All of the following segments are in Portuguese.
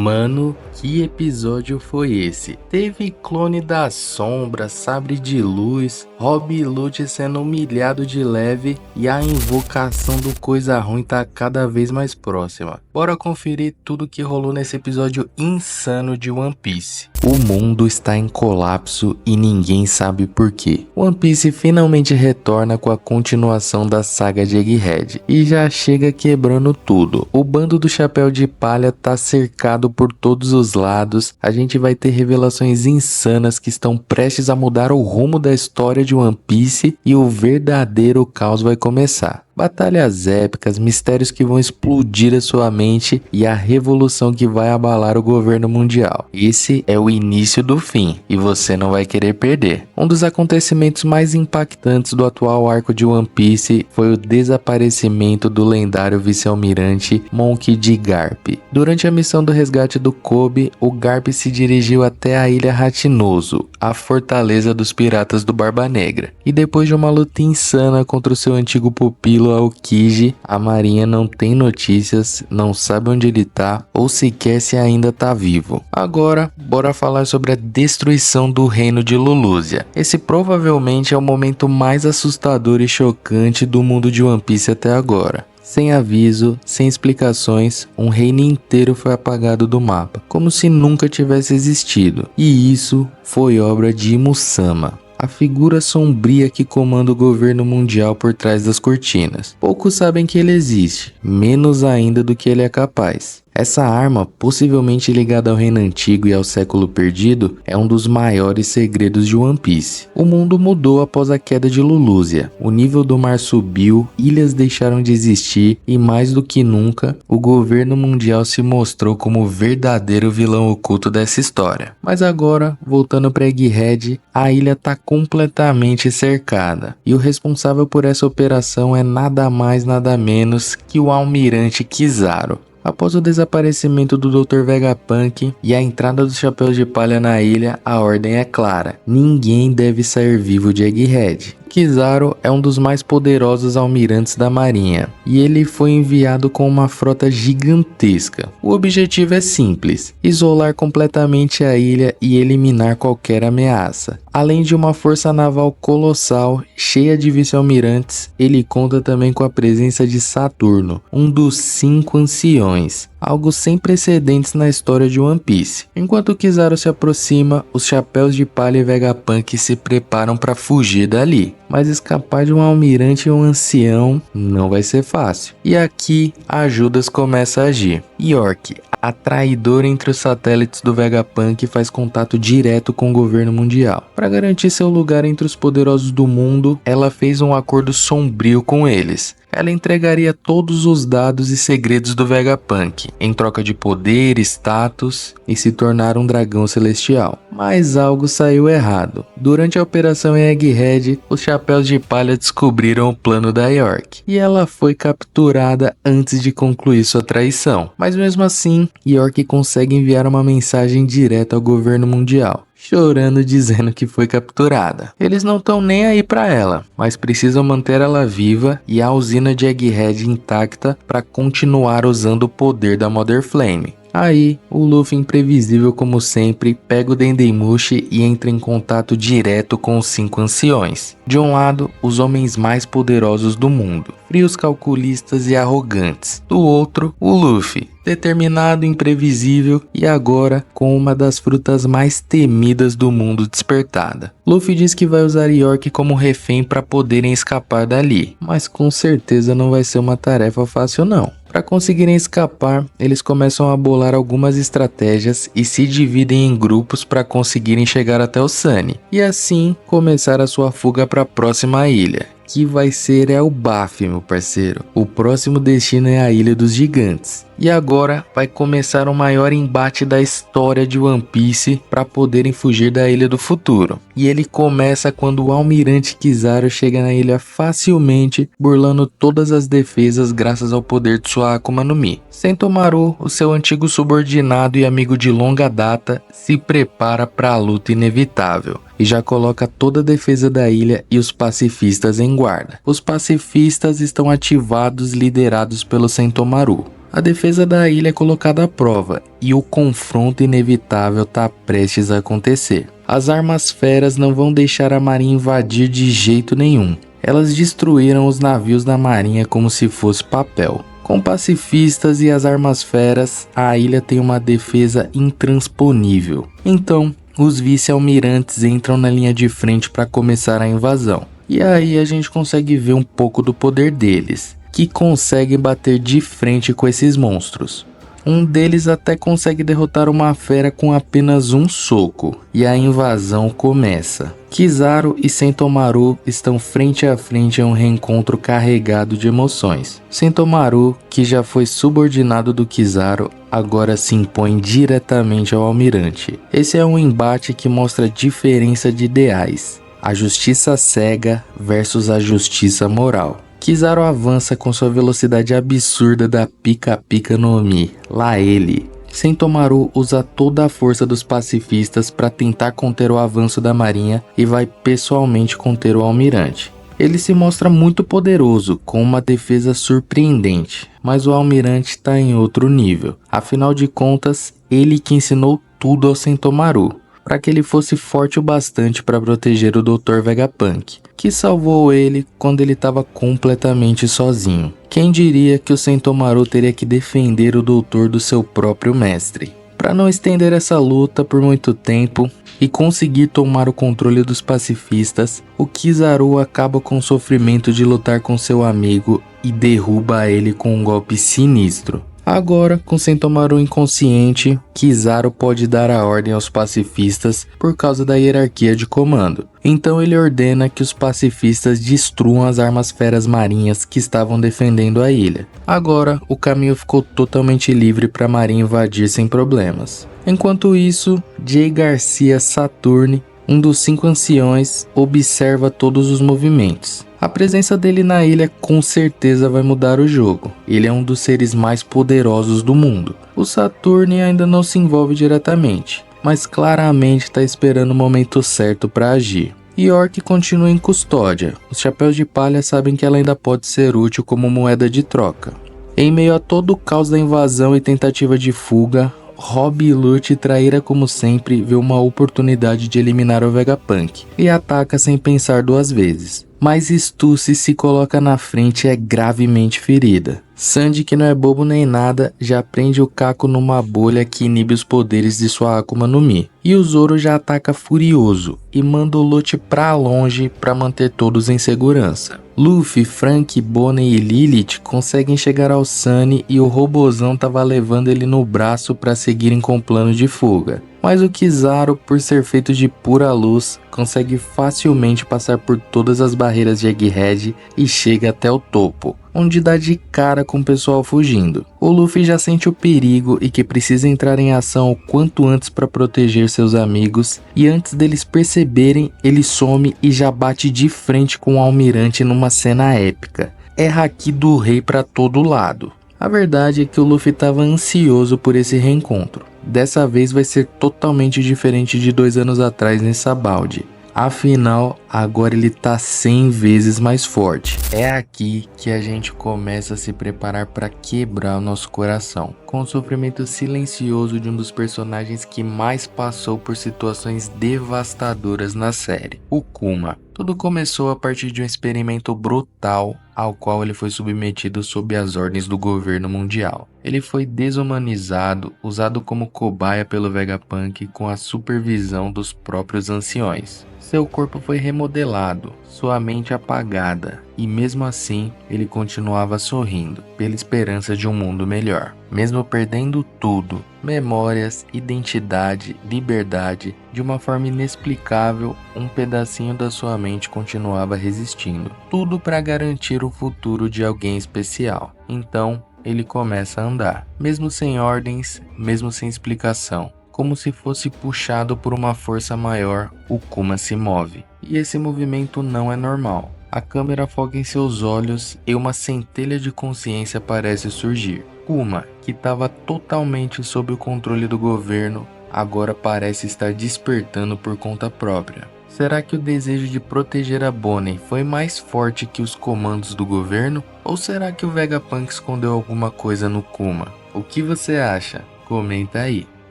Mano, que episódio foi esse? Teve clone da sombra, sabre de luz, Rob Lute sendo humilhado de leve e a invocação do coisa ruim tá cada vez mais próxima. Bora conferir tudo que rolou nesse episódio insano de One Piece. O mundo está em colapso e ninguém sabe por quê. One Piece finalmente retorna com a continuação da saga de Egghead e já chega quebrando tudo. O bando do Chapéu de Palha tá cercado por todos os lados. A gente vai ter revelações insanas que estão prestes a mudar o rumo da história de One Piece e o verdadeiro caos vai começar. Batalhas épicas, mistérios que vão explodir a sua mente e a revolução que vai abalar o governo mundial. Esse é o início do fim e você não vai querer perder. Um dos acontecimentos mais impactantes do atual arco de One Piece foi o desaparecimento do lendário vice-almirante Monkey D. Garp. Durante a missão do resgate do Kobe, o Garp se dirigiu até a Ilha Ratinoso, a fortaleza dos piratas do Barba Negra. E depois de uma luta insana contra o seu antigo pupilo Aokiji, a marinha não tem notícias, não sabe onde ele tá ou sequer se ainda tá vivo. Agora, bora falar sobre a destruição do reino de Lulusia. Esse provavelmente é o momento mais assustador e chocante do mundo de One Piece até agora. Sem aviso, sem explicações, um reino inteiro foi apagado do mapa, como se nunca tivesse existido. E isso foi obra de Imu-sama, a figura sombria que comanda o governo mundial por trás das cortinas. Poucos sabem que ele existe, menos ainda do que ele é capaz. Essa arma, possivelmente ligada ao reino antigo e ao século perdido, é um dos maiores segredos de One Piece. O mundo mudou após a queda de Lulusia. O nível do mar subiu, ilhas deixaram de existir e, mais do que nunca, o governo mundial se mostrou como o verdadeiro vilão oculto dessa história. Mas agora, voltando para Egghead, a ilha está completamente cercada. E o responsável por essa operação é nada mais nada menos que o almirante Kizaru. Após o desaparecimento do Dr. Vegapunk e a entrada dos Chapéus de Palha na ilha, a ordem é clara: ninguém deve sair vivo de Egghead. Kizaru é um dos mais poderosos almirantes da marinha, e ele foi enviado com uma frota gigantesca. O objetivo é simples: isolar completamente a ilha e eliminar qualquer ameaça. Além de uma força naval colossal, cheia de vice-almirantes, ele conta também com a presença de Saturno, um dos 5 anciões, algo sem precedentes na história de One Piece. Enquanto Kizaru se aproxima, os Chapéus de Palha e Vegapunk se preparam para fugir dali. Mas escapar de um almirante e um ancião não vai ser fácil. E aqui a Judas começa a agir. York, a traidora entre os satélites do Vegapunk, faz contato direto com o governo mundial. Para garantir seu lugar entre os poderosos do mundo, ela fez um acordo sombrio com eles. Ela entregaria todos os dados e segredos do Vegapunk, em troca de poder, status e se tornar um dragão celestial. Mas algo saiu errado. Durante a operação em Egghead, os Chapéus de Palha descobriram o plano da York, e ela foi capturada antes de concluir sua traição. Mas mesmo assim, York consegue enviar uma mensagem direta ao governo mundial, chorando, dizendo que foi capturada. Eles não estão nem aí pra ela, mas precisam manter ela viva e a usina de Egghead intacta para continuar usando o poder da Mother Flame. Aí, o Luffy, imprevisível como sempre, pega o Dendemushi e entra em contato direto com os 5 anciões. De um lado, os homens mais poderosos do mundo, frios, calculistas e arrogantes. Do outro, o Luffy, determinado, imprevisível e agora com uma das frutas mais temidas do mundo despertada. Luffy diz que vai usar York como refém para poderem escapar dali, mas com certeza não vai ser uma tarefa fácil não. Para conseguirem escapar, eles começam a bolar algumas estratégias e se dividem em grupos para conseguirem chegar até o Sunny, e assim começar a sua fuga para a próxima ilha, que vai ser Elbaf, meu parceiro. O próximo destino é a Ilha dos Gigantes. E agora vai começar o maior embate da história de One Piece para poderem fugir da Ilha do Futuro. E ele começa quando o almirante Kizaru chega na ilha facilmente, burlando todas as defesas graças ao poder de sua Akuma no Mi. Sentomaru, o seu antigo subordinado e amigo de longa data, se prepara para a luta inevitável e já coloca toda a defesa da ilha e os pacifistas em guarda. Os pacifistas estão ativados, liderados pelo Sentomaru. A defesa da ilha é colocada à prova e o confronto inevitável está prestes a acontecer. As armas feras não vão deixar a marinha invadir de jeito nenhum. Elas destruíram os navios da marinha como se fosse papel. Com pacifistas e as armas feras, a ilha tem uma defesa intransponível. Então, os vice-almirantes entram na linha de frente para começar a invasão. E aí a gente consegue ver um pouco do poder deles, que conseguem bater de frente com esses monstros. Um deles até consegue derrotar uma fera com apenas um soco, e a invasão começa. Kizaru e Sentomaru estão frente a frente em um reencontro carregado de emoções. Sentomaru, que já foi subordinado do Kizaru, agora se impõe diretamente ao almirante. Esse é um embate que mostra a diferença de ideais: a justiça cega versus a justiça moral. Kizaru avança com sua velocidade absurda da Pika-Pika no Mi, lá ele. Sentomaru usa toda a força dos pacifistas para tentar conter o avanço da marinha e vai pessoalmente conter o almirante. Ele se mostra muito poderoso, com uma defesa surpreendente, mas o almirante está em outro nível. Afinal de contas, ele que ensinou tudo ao Sentomaru, para que ele fosse forte o bastante para proteger o Dr. Vegapunk, que salvou ele quando ele estava completamente sozinho. Quem diria que o Sentomaru teria que defender o doutor do seu próprio mestre? Para não estender essa luta por muito tempo e conseguir tomar o controle dos pacifistas, o Kizaru acaba com o sofrimento de lutar com seu amigo e derruba ele com um golpe sinistro. Agora, com Sentomaru inconsciente, Kizaru pode dar a ordem aos pacifistas por causa da hierarquia de comando. Então ele ordena que os pacifistas destruam as armas feras marinhas que estavam defendendo a ilha. Agora, o caminho ficou totalmente livre para a marinha invadir sem problemas. Enquanto isso, Jay Garcia Saturne, um dos 5 anciões, observa todos os movimentos. A presença dele na ilha com certeza vai mudar o jogo. Ele é um dos seres mais poderosos do mundo. O Saturne ainda não se envolve diretamente, mas claramente está esperando o momento certo para agir. York continua em custódia. Os chapéus de palha sabem que ela ainda pode ser útil como moeda de troca. Em meio a todo o caos da invasão e tentativa de fuga, Rob Lute, traíra como sempre, vê uma oportunidade de eliminar o Vegapunk e ataca sem pensar 2 vezes. Mas Stussy se coloca na frente e é gravemente ferida. Sandy, que não é bobo nem nada, já prende o Kako numa bolha que inibe os poderes de sua Akuma no Mi. E o Zoro já ataca furioso e manda o Lute pra longe para manter todos em segurança. Luffy, Frank, Bonnie e Lilith conseguem chegar ao Sunny e o robozão tava levando ele no braço para seguirem com o plano de fuga. Mas o Kizaru, por ser feito de pura luz, consegue facilmente passar por todas as barreiras de Egghead e chega até o topo, onde dá de cara com o pessoal fugindo. O Luffy já sente o perigo e que precisa entrar em ação o quanto antes para proteger seus amigos, e antes deles perceberem, ele some e já bate de frente com o almirante numa cena épica. É haki do rei para todo lado. A verdade é que o Luffy estava ansioso por esse reencontro. Dessa vez vai ser totalmente diferente de 2 anos atrás em Sabaody. Afinal, agora ele tá 100 vezes mais forte. É aqui que a gente começa a se preparar para quebrar o nosso coração, com o sofrimento silencioso de um dos personagens que mais passou por situações devastadoras na série, o Kuma. Tudo começou a partir de um experimento brutal ao qual ele foi submetido sob as ordens do governo mundial. Ele foi desumanizado, usado como cobaia pelo Vegapunk com a supervisão dos próprios anciões. Seu corpo foi remodelado, sua mente apagada, e mesmo assim ele continuava sorrindo, pela esperança de um mundo melhor. Mesmo perdendo tudo, memórias, identidade, liberdade, de uma forma inexplicável, um pedacinho da sua mente continuava resistindo. Tudo para garantir o futuro de alguém especial. Então, ele começa a andar, mesmo sem ordens, mesmo sem explicação. Como se fosse puxado por uma força maior, o Kuma se move. E esse movimento não é normal. A câmera foca em seus olhos e uma centelha de consciência parece surgir. Kuma, que estava totalmente sob o controle do governo, agora parece estar despertando por conta própria. Será que o desejo de proteger a Bonnie foi mais forte que os comandos do governo? Ou será que o Vegapunk escondeu alguma coisa no Kuma? O que você acha? Comenta aí.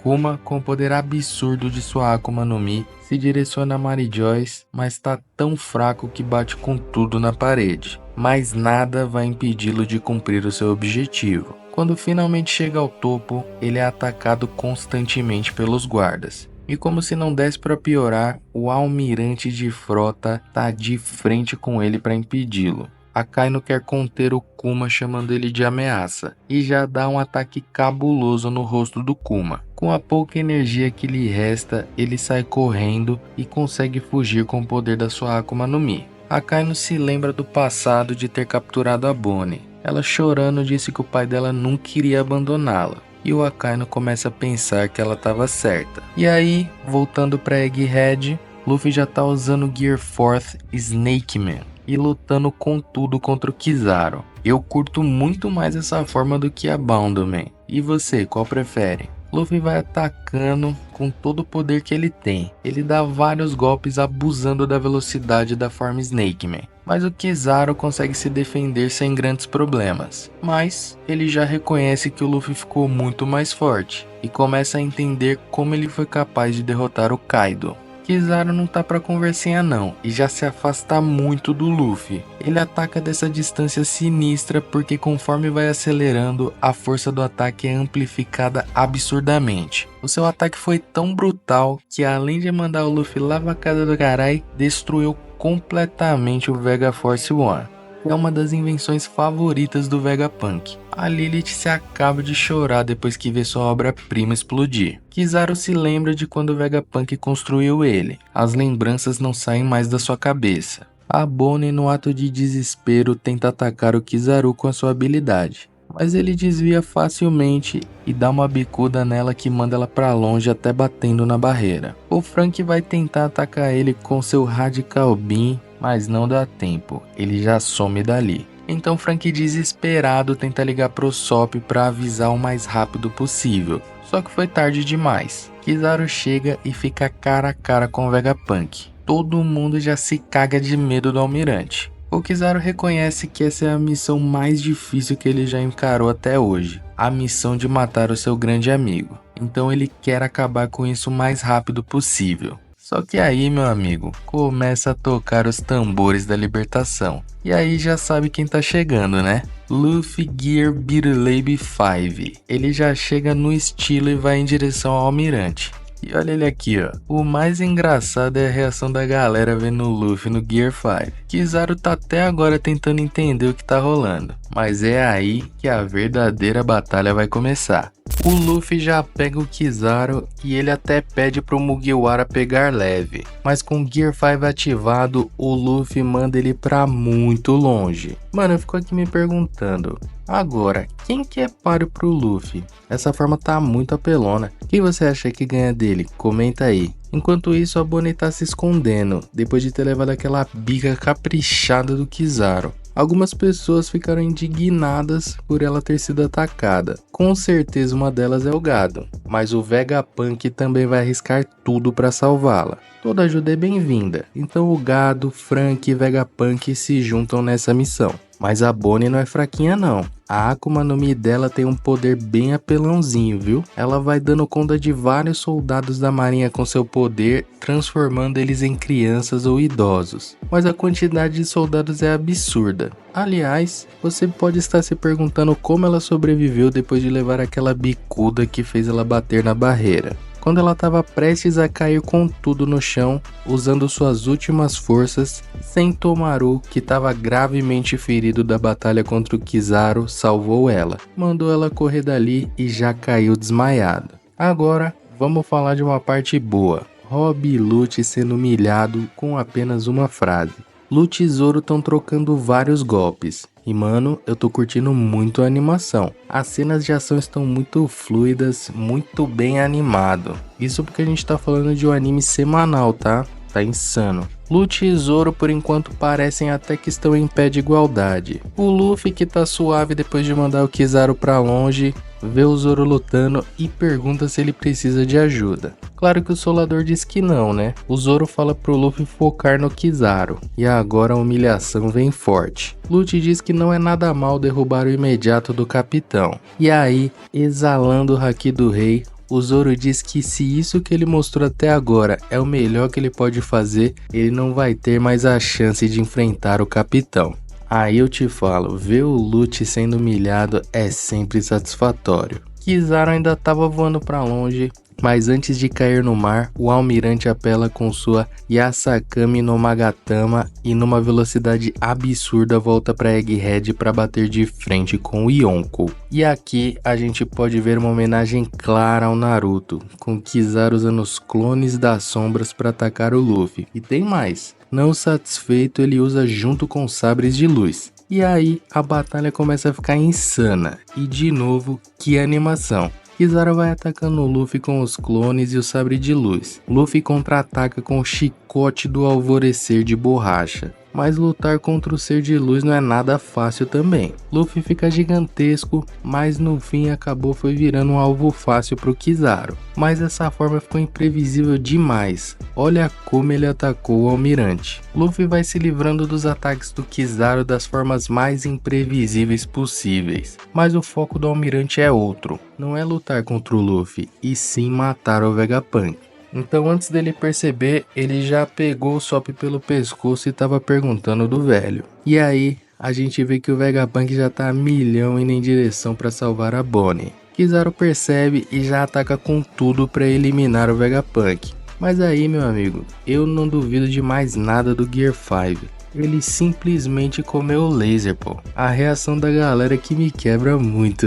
Kuma, com o poder absurdo de sua Akuma no Mi, se direciona a Mary Joyce, mas está tão fraco que bate com tudo na parede. Mas nada vai impedi-lo de cumprir o seu objetivo. Quando finalmente chega ao topo, ele é atacado constantemente pelos guardas. E como se não desse para piorar, o almirante de frota tá de frente com ele para impedi-lo. Akainu quer conter o Kuma chamando ele de ameaça e já dá um ataque cabuloso no rosto do Kuma. Com a pouca energia que lhe resta, ele sai correndo e consegue fugir com o poder da sua Akuma no Mi. Akainu se lembra do passado de ter capturado a Bonnie. Ela chorando disse que o pai dela nunca iria abandoná-la. E o Akainu começa a pensar que ela estava certa. E aí, voltando para Egghead, Luffy já tá usando o Gear 4 Snake Man e lutando com tudo contra o Kizaru. Eu curto muito mais essa forma do que a Bound Man. E você, qual prefere? Luffy vai atacando com todo o poder que ele tem. Ele dá vários golpes abusando da velocidade da forma Snake Man. Mas o Kizaru consegue se defender sem grandes problemas. Mas ele já reconhece que o Luffy ficou muito mais forte e começa a entender como ele foi capaz de derrotar o Kaido. Kizaru não tá pra conversinha não, e já se afasta muito do Luffy. Ele ataca dessa distância sinistra porque conforme vai acelerando, a força do ataque é amplificada absurdamente. O seu ataque foi tão brutal que além de mandar o Luffy lá pra casa do carai, destruiu completamente o Vega Force One. É uma das invenções favoritas do Vegapunk. A Lilith se acaba de chorar depois que vê sua obra-prima explodir. Kizaru se lembra de quando o Vegapunk construiu ele. As lembranças não saem mais da sua cabeça. A Bonnie, no ato de desespero, tenta atacar o Kizaru com a sua habilidade. Mas ele desvia facilmente e dá uma bicuda nela que manda ela pra longe até batendo na barreira. O Frank vai tentar atacar ele com seu Radical Beam, mas não dá tempo, ele já some dali. Então Frank, desesperado, tenta ligar pro Sop para avisar o mais rápido possível. Só que foi tarde demais. Kizaru chega e fica cara a cara com o Vegapunk. Todo mundo já se caga de medo do almirante. O Kizaru reconhece que essa é a missão mais difícil que ele já encarou até hoje. A missão de matar o seu grande amigo. Então ele quer acabar com isso o mais rápido possível. Só que aí, meu amigo, começa a tocar os tambores da libertação. E aí já sabe quem tá chegando, né? Luffy Gear Beetlebe 5. Ele já chega no estilo e vai em direção ao almirante. E olha ele aqui, ó. O mais engraçado é a reação da galera vendo o Luffy no Gear 5. Kizaru tá até agora tentando entender o que tá rolando. Mas é aí que a verdadeira batalha vai começar. O Luffy já pega o Kizaru e ele até pede pro Mugiwara pegar leve. Mas com o Gear 5 ativado, o Luffy manda ele pra muito longe. Mano, eu fico aqui me perguntando. Agora, quem que é páreo pro Luffy? Essa forma tá muito apelona. Quem você acha que ganha dele? Comenta aí. Enquanto isso, a Bonnie tá se escondendo, depois de ter levado aquela bica caprichada do Kizaru. Algumas pessoas ficaram indignadas por ela ter sido atacada. Com certeza uma delas é o Gado, mas o Vegapunk também vai arriscar tudo para salvá-la. Toda ajuda é bem-vinda, então o Gado, Frank e Vegapunk se juntam nessa missão. Mas a Bonnie não é fraquinha não. A Akuma no Mi dela tem um poder bem apelãozinho, viu? Ela vai dando conta de vários soldados da marinha com seu poder, transformando eles em crianças ou idosos. Mas a quantidade de soldados é absurda. Aliás, você pode estar se perguntando como ela sobreviveu depois de levar aquela bicuda que fez ela bater na barreira. Quando ela estava prestes a cair com tudo no chão, usando suas últimas forças, Sentomaru, que estava gravemente ferido da batalha contra o Kizaru, salvou ela. Mandou ela correr dali e já caiu desmaiado. Agora, vamos falar de uma parte boa. Rob e Lute sendo humilhado com apenas uma frase. Lute e Zoro estão trocando vários golpes. E mano, eu tô curtindo muito a animação. As cenas de ação estão muito fluidas, muito bem animado. Isso porque a gente tá falando de um anime semanal, tá? Tá insano. Lute e Zoro por enquanto parecem até que estão em pé de igualdade. O Luffy, que tá suave depois de mandar o Kizaru pra longe, vê o Zoro lutando e pergunta se ele precisa de ajuda. Claro que o Solador diz que não, né? O Zoro fala pro Luffy focar no Kizaru, e agora a humilhação vem forte. Lute diz que não é nada mal derrubar o imediato do capitão. E aí, exalando o Haki do Rei, o Zoro diz que se isso que ele mostrou até agora é o melhor que ele pode fazer, ele não vai ter mais a chance de enfrentar o capitão. Aí eu te falo, ver o Lute sendo humilhado é sempre satisfatório. Kizaru ainda estava voando para longe, mas antes de cair no mar, o almirante apela com sua Yasakami no Magatama e numa velocidade absurda volta para Egghead para bater de frente com o Yonkou. E aqui a gente pode ver uma homenagem clara ao Naruto, com Kizaru usando os clones das sombras para atacar o Luffy. E tem mais, não satisfeito ele usa junto com os sabres de luz. E aí a batalha começa a ficar insana, e de novo, que animação. Kizaru vai atacando o Luffy com os clones e o sabre de luz. Luffy contra-ataca com o chicote do alvorecer de borracha. Mas lutar contra o ser de luz não é nada fácil também. Luffy fica gigantesco, mas no fim acabou foi virando um alvo fácil pro Kizaru. Mas essa forma ficou imprevisível demais. Olha como ele atacou o almirante. Luffy vai se livrando dos ataques do Kizaru das formas mais imprevisíveis possíveis. Mas o foco do almirante é outro. Não é lutar contra o Luffy, e sim matar o Vegapunk. Então antes dele perceber, ele já pegou o Sop pelo pescoço e tava perguntando do velho. E aí, a gente vê que o Vegapunk já tá a milhão indo em direção para salvar a Bonnie. Kizaru percebe e já ataca com tudo para eliminar o Vegapunk. Mas aí, meu amigo, eu não duvido de mais nada do Gear 5. Ele simplesmente comeu o laser, pô. A reação da galera que me quebra muito.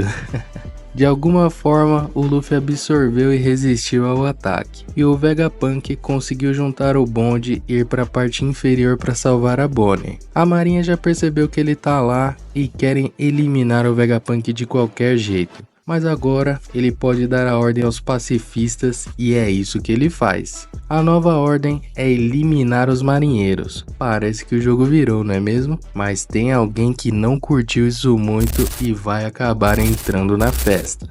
De alguma forma, o Luffy absorveu e resistiu ao ataque, e o Vegapunk conseguiu juntar o bonde e ir para a parte inferior para salvar a Bonnie. A marinha já percebeu que ele tá lá e querem eliminar o Vegapunk de qualquer jeito. Mas agora ele pode dar a ordem aos pacifistas e é isso que ele faz. A nova ordem é eliminar os marinheiros. Parece que o jogo virou, não é mesmo? Mas tem alguém que não curtiu isso muito e vai acabar entrando na festa.